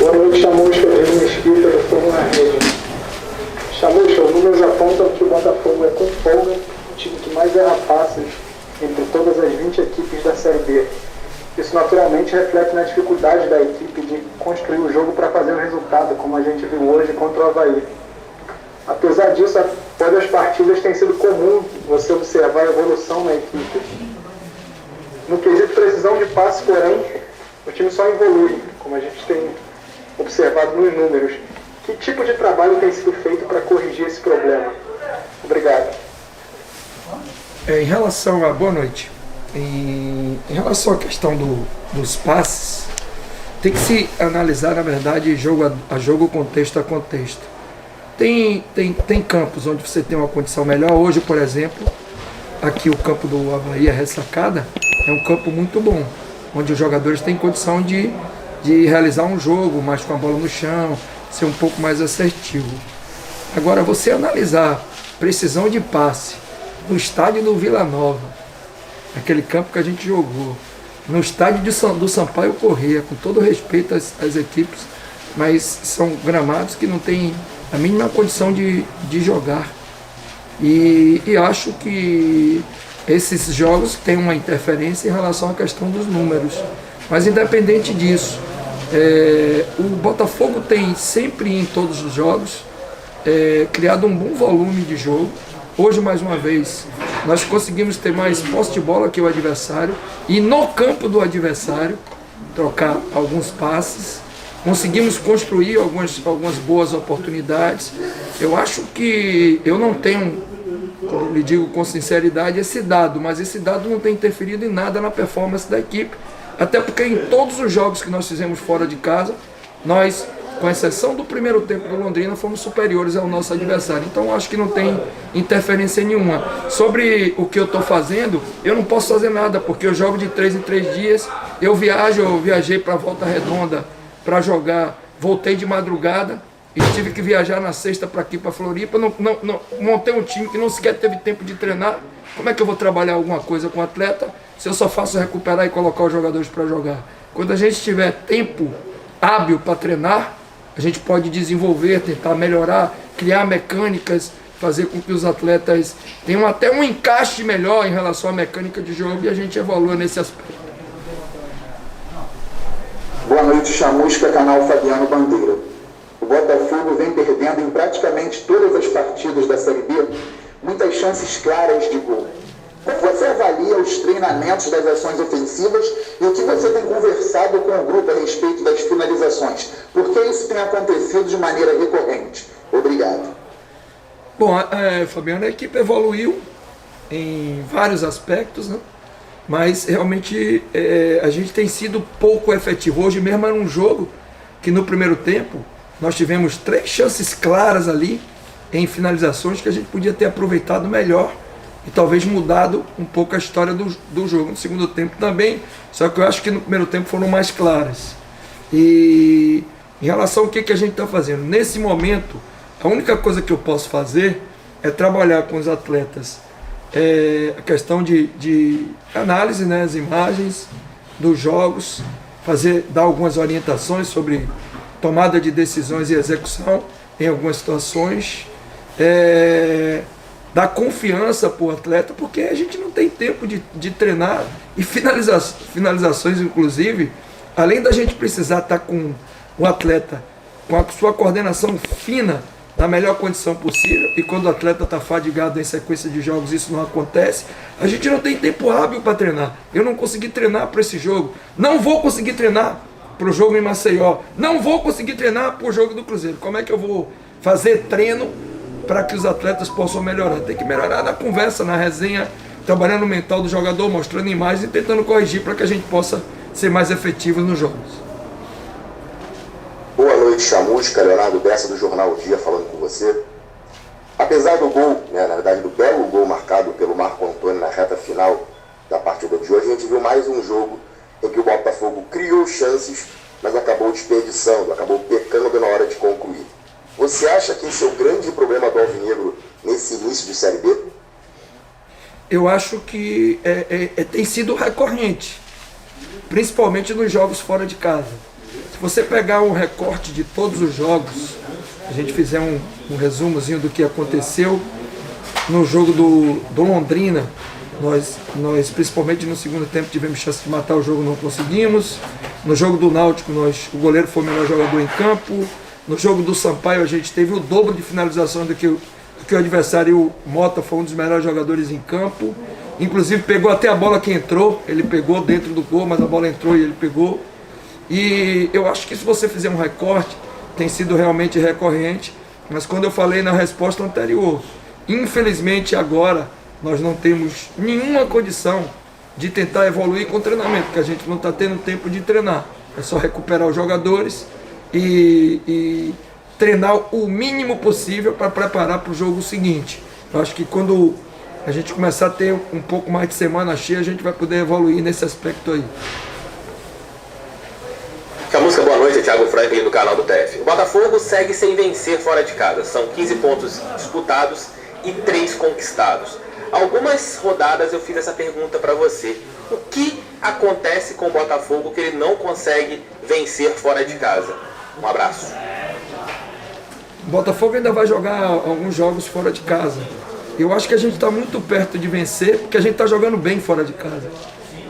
Boa noite, Chamusca, Diego Mesquita, do Fogo na Rede. Chamusca, os números apontam que o Botafogo é com folga o time que mais erra passes entre todas as 20 equipes da Série B. Isso naturalmente reflete na dificuldade da equipe de construir o jogo para fazer o resultado, como a gente viu hoje contra o Avaí. Apesar disso, após as partidas tem sido comum você observar a evolução na equipe. No quesito precisão de passe, porém, o time só evolui, como a gente tem observado nos números. Que tipo de trabalho tem sido feito para corrigir esse problema? Obrigado. Em relação a... Boa noite. Em relação à questão dos passes, tem que se analisar, na verdade, jogo a jogo, contexto a contexto. Tem campos onde você tem uma condição melhor. Hoje, por exemplo, aqui o campo do Avaí, a Ressacada, é um campo muito bom, onde os jogadores têm condição de realizar um jogo mais com a bola no chão, ser um pouco mais assertivo. Agora, você analisar precisão de passe no estádio do Vila Nova, aquele campo que a gente jogou, no estádio do Sampaio Corrêa, com todo respeito às equipes, mas são gramados que não têm a mínima condição de jogar. E acho que esses jogos têm uma interferência em relação à questão dos números. Mas independente disso, o Botafogo tem sempre em todos os jogos criado um bom volume de jogo. Hoje, mais uma vez, nós conseguimos ter mais posse de bola que o adversário e no campo do adversário trocar alguns passes. Conseguimos construir algumas boas oportunidades. Eu acho que eu não tenho, lhe digo com sinceridade, esse dado, mas esse dado não tem interferido em nada na performance da equipe. Até porque em todos os jogos que nós fizemos fora de casa, nós, com exceção do primeiro tempo do Londrina, fomos superiores ao nosso adversário. Então acho que não tem interferência nenhuma. Sobre o que eu estou fazendo, eu não posso fazer nada, porque eu jogo de 3 em 3 dias, eu viajei para Volta Redonda para jogar, voltei de madrugada e tive que viajar na sexta para aqui, para Floripa. Não, montei um time que não sequer teve tempo de treinar. Como é que eu vou trabalhar alguma coisa com o atleta se eu só faço recuperar e colocar os jogadores para jogar? Quando a gente tiver tempo hábil para treinar, a gente pode desenvolver, tentar melhorar, criar mecânicas, fazer com que os atletas tenham até um encaixe melhor em relação à mecânica de jogo, e a gente evolua nesse aspecto. Boa noite, Chamusca, canal Fabiano Bandeira. O Botafogo vem perdendo em praticamente todas as partidas da Série B muitas chances claras de gol. Como você avalia os treinamentos das ações ofensivas e o que você tem conversado com o grupo a respeito das finalizações? Por que isso tem acontecido de maneira recorrente? Obrigado. Bom, Fabiano, a equipe evoluiu em vários aspectos, né? Mas realmente a gente tem sido pouco efetivo. Hoje mesmo era um jogo que no primeiro tempo nós tivemos 3 chances claras ali em finalizações que a gente podia ter aproveitado melhor e talvez mudado um pouco a história do jogo. No segundo tempo também, só que eu acho que no primeiro tempo foram mais claras. E em relação ao que a gente está fazendo, nesse momento, a única coisa que eu posso fazer é trabalhar com os atletas a questão de análise, né, as imagens dos jogos, dar algumas orientações sobre tomada de decisões e execução em algumas situações, dar confiança para o atleta, porque a gente não tem tempo de treinar, e finalizações, inclusive, além da gente precisar estar com o atleta com a sua coordenação fina, na melhor condição possível, e quando o atleta está fadigado em sequência de jogos, isso não acontece, a gente não tem tempo hábil para treinar. Eu não consegui treinar para esse jogo, não vou conseguir treinar para o jogo em Maceió, não vou conseguir treinar para o jogo do Cruzeiro. Como é que eu vou fazer treino para que os atletas possam melhorar? Tem que melhorar na conversa, na resenha, trabalhando o mental do jogador, mostrando imagens e tentando corrigir para que a gente possa ser mais efetivo nos jogos. Boa noite, Chamusca, Leonardo Bessa do Jornal O Dia falando com você. Apesar do gol, na verdade do belo gol marcado pelo Marco Antônio na reta final da partida de hoje, a gente viu mais um jogo em que o Botafogo criou chances, mas acabou desperdiçando, acabou pecando na hora de concluir. Você acha que esse é o grande problema do Alvinegro nesse início de Série B? Eu acho que tem sido recorrente, principalmente nos jogos fora de casa. Se você pegar um recorte de todos os jogos, a gente fizer um resumozinho do que aconteceu no jogo do Londrina, nós principalmente no segundo tempo tivemos chance de matar o jogo, não conseguimos. No jogo do Náutico, o goleiro foi o melhor jogador em campo. No jogo do Sampaio, a gente teve o dobro de finalização do que o adversário. O Mota foi um dos melhores jogadores em campo. Inclusive pegou até a bola que entrou, ele pegou dentro do gol, mas a bola entrou e ele pegou. E eu acho que se você fizer um recorte, tem sido realmente recorrente. Mas quando eu falei na resposta anterior, infelizmente agora nós não temos nenhuma condição de tentar evoluir com o treinamento, porque a gente não está tendo tempo de treinar. É só recuperar os jogadores e treinar o mínimo possível para preparar para o jogo seguinte. Eu acho que quando a gente começar a ter um pouco mais de semana cheia, a gente vai poder evoluir nesse aspecto aí. A música Boa Noite, Thiago Franklin do canal do TF. O Botafogo segue sem vencer fora de casa. São 15 pontos disputados e 3 conquistados. Algumas rodadas eu fiz essa pergunta para você. O que acontece com o Botafogo que ele não consegue vencer fora de casa? Um abraço. O Botafogo ainda vai jogar alguns jogos fora de casa. Eu acho que a gente está muito perto de vencer, porque a gente está jogando bem fora de casa.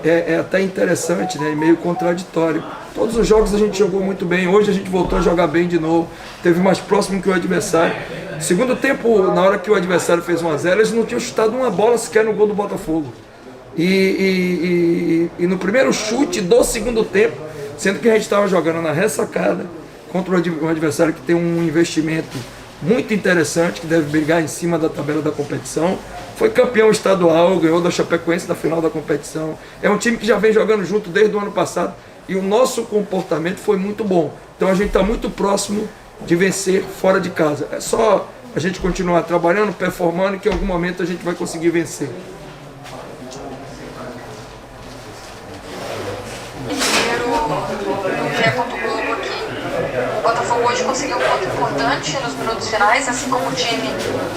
É até interessante, né? E meio contraditório. Todos os jogos a gente jogou muito bem. Hoje a gente voltou a jogar bem de novo. Teve mais próximo que o adversário. Segundo tempo, na hora que o adversário fez 1-0, eles não tinham chutado uma bola sequer no gol do Botafogo. E no primeiro chute do segundo tempo, sendo que a gente estava jogando na ressacada contra um adversário que tem um investimento muito interessante, que deve brigar em cima da tabela da competição. Foi campeão estadual, ganhou da Chapecoense na final da competição. É um time que já vem jogando junto desde o ano passado. E o nosso comportamento foi muito bom. Então a gente está muito próximo de vencer fora de casa. É só a gente continuar trabalhando, performando, que em algum momento a gente vai conseguir vencer. O Botafogo hoje conseguiu um ponto importante nos minutos finais, assim como o time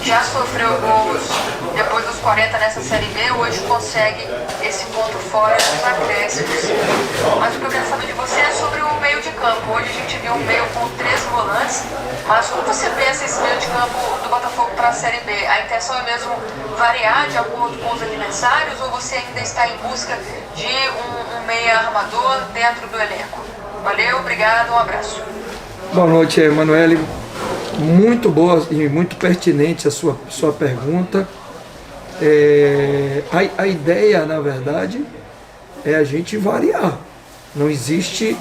já sofreu gols depois dos 40 nessa Série B, hoje consegue esse ponto fora dos acréscimos. Mas o que eu quero saber de você é sobre o meio de campo. Hoje a gente viu um meio com 3 volantes, mas como você pensa esse meio de campo do Botafogo para a Série B? A intenção é mesmo variar de acordo com os adversários ou você ainda está em busca de um meia armador dentro do elenco? Valeu, obrigado, um abraço. Boa noite, Emanuele. Muito boa e muito pertinente a sua pergunta. A ideia, na verdade, é a gente variar. Não existe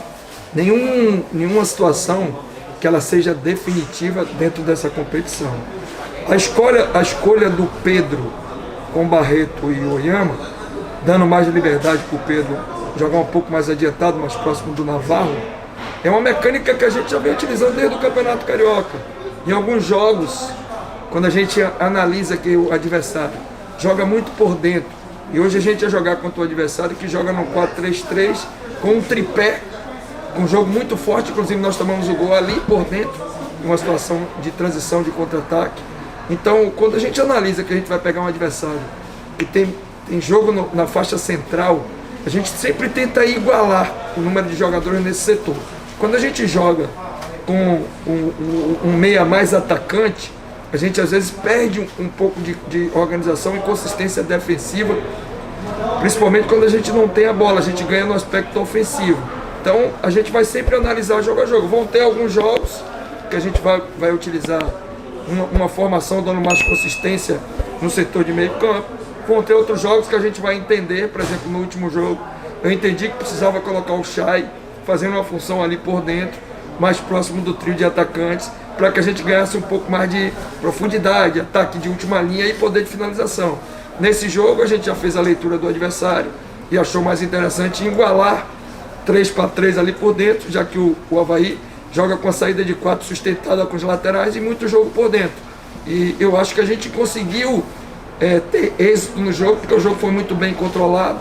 nenhuma situação que ela seja definitiva dentro dessa competição. A escolha do Pedro com o Barreto e o Oyama, dando mais liberdade para o Pedro jogar um pouco mais adiantado, mais próximo do Navarro, é uma mecânica que a gente já vem utilizando desde o Campeonato Carioca. Em alguns jogos, quando a gente analisa que o adversário joga muito por dentro, e hoje a gente vai jogar contra o adversário que joga no 4-3-3 com um tripé, um jogo muito forte, inclusive nós tomamos o gol ali por dentro, em uma situação de transição, de contra-ataque. Então, quando a gente analisa que a gente vai pegar um adversário que tem jogo na faixa central, a gente sempre tenta igualar o número de jogadores nesse setor. Quando a gente joga com um meia mais atacante, a gente às vezes perde um pouco de organização e consistência defensiva, principalmente quando a gente não tem a bola, a gente ganha no aspecto ofensivo. Então a gente vai sempre analisar jogo a jogo. Vão ter alguns jogos que a gente vai utilizar uma formação dando mais consistência no setor de meio campo. Vão ter outros jogos que a gente vai entender, por exemplo, no último jogo, eu entendi que precisava colocar o Chay fazendo uma função ali por dentro, mais próximo do trio de atacantes, para que a gente ganhasse um pouco mais de profundidade, ataque de última linha e poder de finalização. Nesse jogo a gente já fez a leitura do adversário e achou mais interessante igualar 3-3 ali por dentro, já que o Avaí joga com a saída de 4 sustentada com os laterais e muito jogo por dentro. E eu acho que a gente conseguiu ter êxito no jogo, porque o jogo foi muito bem controlado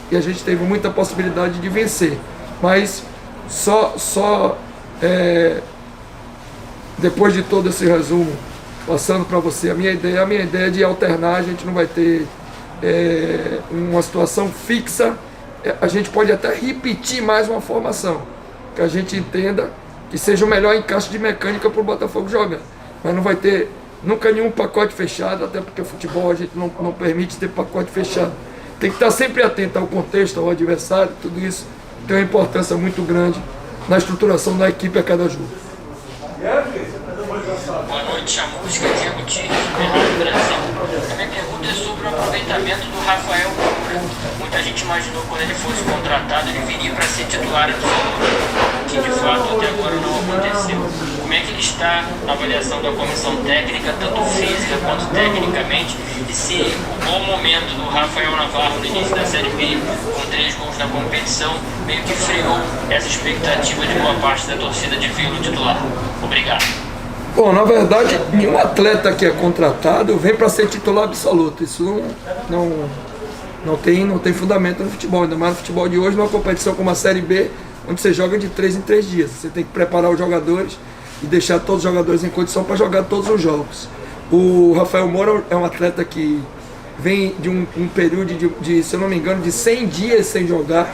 e a gente teve muita possibilidade de vencer. Mas depois de todo esse resumo, passando para você, a minha ideia é de alternar. A gente não vai ter uma situação fixa, a gente pode até repetir mais uma formação. que a gente entenda que seja o melhor encaixe de mecânica para o Botafogo jogar. Mas não vai ter nunca nenhum pacote fechado, até porque futebol a gente não permite ter pacote fechado. Tem que estar sempre atento ao contexto, ao adversário, tudo isso tem uma importância muito grande na estruturação da equipe a cada jogo. Boa noite, Chamusca, Diego Tires, do Brasil. A minha pergunta é sobre o aproveitamento do Rafael Moura. Muita gente imaginou que quando ele fosse contratado ele viria para ser titular absoluto, que de fato até agora não aconteceu. Como é que ele está na avaliação da comissão técnica, tanto física quanto tecnicamente, e se o bom momento do Rafael Navarro no início da Série B, com 3 gols na competição, meio que freou essa expectativa de boa parte da torcida de vê-lo titular? Obrigado. Bom, na verdade, nenhum atleta que é contratado vem para ser titular absoluto. Isso não tem fundamento no futebol, ainda mais no futebol de hoje, numa competição como a Série B, onde você joga de 3 em 3 dias. Você tem que preparar os jogadores e deixar todos os jogadores em condição para jogar todos os jogos. O Rafael Moura é um atleta que vem de um período de, se eu não me engano, de 100 dias sem jogar.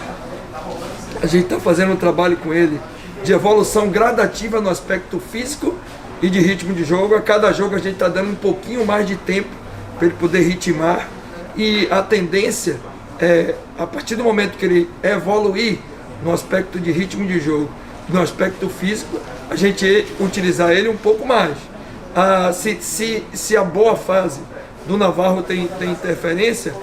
A gente está fazendo um trabalho com ele de evolução gradativa no aspecto físico e de ritmo de jogo. A cada jogo a gente está dando um pouquinho mais de tempo para ele poder ritmar, e a tendência é, a partir do momento que ele evoluir no aspecto de ritmo de jogo, no aspecto físico, a gente utilizar ele um pouco mais. Se a boa fase do Navarro tem interferência,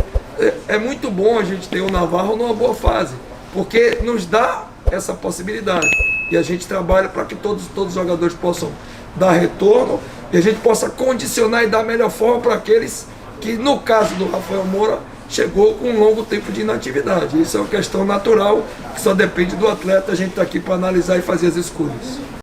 é muito bom a gente ter o Navarro numa boa fase, porque nos dá essa possibilidade, e a gente trabalha para que todos os jogadores possam dar retorno, e a gente possa condicionar e dar a melhor forma para aqueles que, no caso do Rafael Moura, chegou com um longo tempo de inatividade. Isso é uma questão natural, que só depende do atleta. A gente está aqui para analisar e fazer as escolhas.